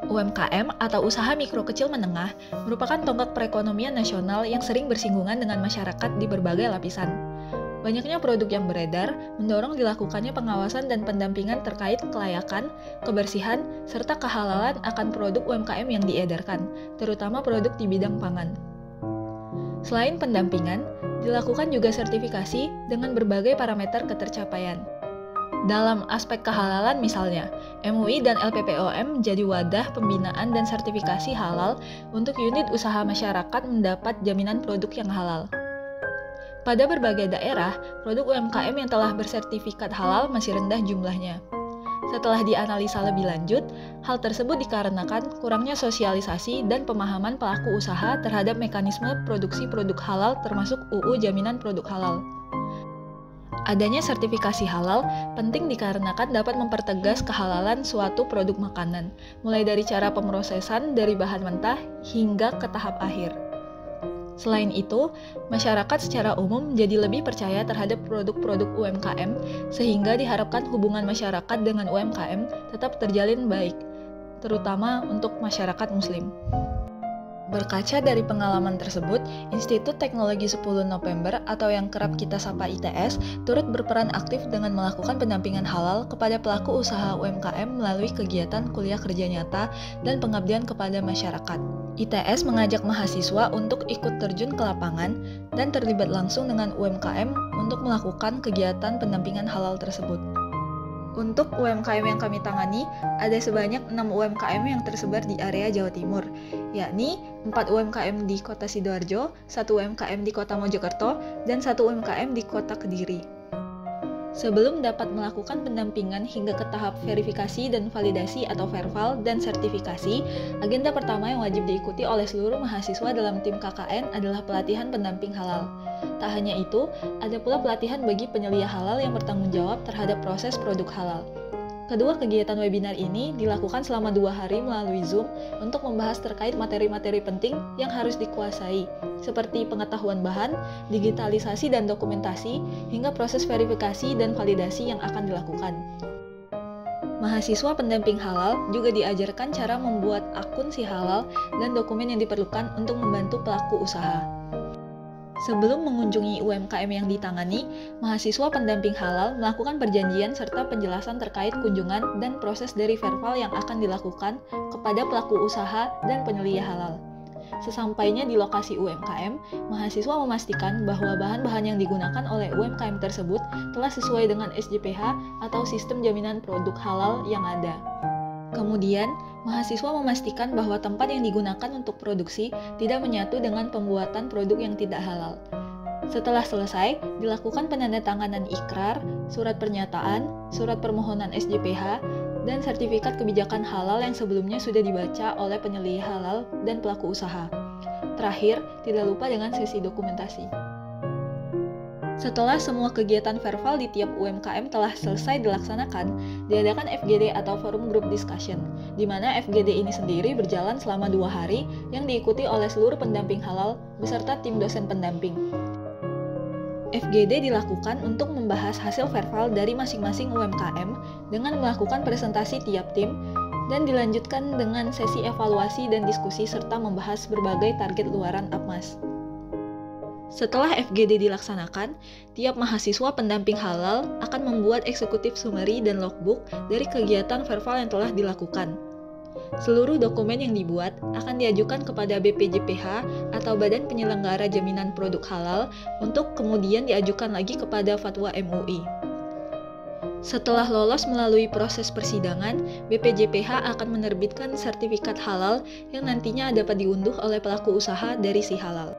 UMKM atau usaha mikro kecil menengah merupakan tonggak perekonomian nasional yang sering bersinggungan dengan masyarakat di berbagai lapisan. Banyaknya produk yang beredar mendorong dilakukannya pengawasan dan pendampingan terkait kelayakan, kebersihan, serta kehalalan akan produk UMKM yang diedarkan, terutama produk di bidang pangan. Selain pendampingan, dilakukan juga sertifikasi dengan berbagai parameter ketercapaian. Dalam aspek kehalalan misalnya, MUI dan LPPOM menjadi wadah pembinaan dan sertifikasi halal untuk unit usaha masyarakat mendapat jaminan produk yang halal. Pada berbagai daerah, produk UMKM yang telah bersertifikat halal masih rendah jumlahnya. Setelah dianalisa lebih lanjut, hal tersebut dikarenakan kurangnya sosialisasi dan pemahaman pelaku usaha terhadap mekanisme produksi produk halal termasuk UU Jaminan Produk Halal. Adanya sertifikasi halal penting dikarenakan dapat mempertegas kehalalan suatu produk makanan, mulai dari cara pemrosesan dari bahan mentah hingga ke tahap akhir. Selain itu, masyarakat secara umum menjadi lebih percaya terhadap produk-produk UMKM, sehingga diharapkan hubungan masyarakat dengan UMKM tetap terjalin baik, terutama untuk masyarakat Muslim. Berkaca dari pengalaman tersebut, Institut Teknologi 10 November atau yang kerap kita sapa ITS turut berperan aktif dengan melakukan pendampingan halal kepada pelaku usaha UMKM melalui kegiatan kuliah kerja nyata dan pengabdian kepada masyarakat. ITS mengajak mahasiswa untuk ikut terjun ke lapangan dan terlibat langsung dengan UMKM untuk melakukan kegiatan pendampingan halal tersebut. Untuk UMKM yang kami tangani, ada sebanyak 6 UMKM yang tersebar di area Jawa Timur, yakni 4 UMKM di Kota Sidoarjo, 1 UMKM di Kota Mojokerto, dan 1 UMKM di Kota Kediri. Sebelum dapat melakukan pendampingan hingga ke tahap verifikasi dan validasi atau verval dan sertifikasi, agenda pertama yang wajib diikuti oleh seluruh mahasiswa dalam tim KKN adalah pelatihan pendamping halal. Tak hanya itu, ada pula pelatihan bagi penyelia halal yang bertanggung jawab terhadap proses produk halal. Kedua kegiatan webinar ini dilakukan selama 2 hari melalui Zoom untuk membahas terkait materi-materi penting yang harus dikuasai, seperti pengetahuan bahan, digitalisasi dan dokumentasi, hingga proses verifikasi dan validasi yang akan dilakukan. Mahasiswa pendamping halal juga diajarkan cara membuat akun si halal dan dokumen yang diperlukan untuk membantu pelaku usaha. Sebelum mengunjungi UMKM yang ditangani, mahasiswa pendamping halal melakukan perjanjian serta penjelasan terkait kunjungan dan proses dari verval yang akan dilakukan kepada pelaku usaha dan penyelia halal. Sesampainya di lokasi UMKM, mahasiswa memastikan bahwa bahan-bahan yang digunakan oleh UMKM tersebut telah sesuai dengan SJPH atau Sistem Jaminan Produk Halal yang ada. Kemudian, mahasiswa memastikan bahwa tempat yang digunakan untuk produksi tidak menyatu dengan pembuatan produk yang tidak halal. Setelah selesai, dilakukan penandatanganan ikrar, surat pernyataan, surat permohonan SJPH, dan sertifikat kebijakan halal yang sebelumnya sudah dibaca oleh penyelia halal dan pelaku usaha. Terakhir, tidak lupa dengan sesi dokumentasi. Setelah semua kegiatan verval di tiap UMKM telah selesai dilaksanakan, diadakan FGD atau Forum Group Discussion, di mana FGD ini sendiri berjalan selama 2 hari yang diikuti oleh seluruh pendamping halal beserta tim dosen pendamping. FGD dilakukan untuk membahas hasil verval dari masing-masing UMKM dengan melakukan presentasi tiap tim, dan dilanjutkan dengan sesi evaluasi dan diskusi serta membahas berbagai target luaran APMAS. Setelah FGD dilaksanakan, tiap mahasiswa pendamping halal akan membuat eksekutif summary dan logbook dari kegiatan verval yang telah dilakukan. Seluruh dokumen yang dibuat akan diajukan kepada BPJPH atau Badan Penyelenggara Jaminan Produk Halal untuk kemudian diajukan lagi kepada Fatwa MUI. Setelah lolos melalui proses persidangan, BPJPH akan menerbitkan sertifikat halal yang nantinya dapat diunduh oleh pelaku usaha dari si halal.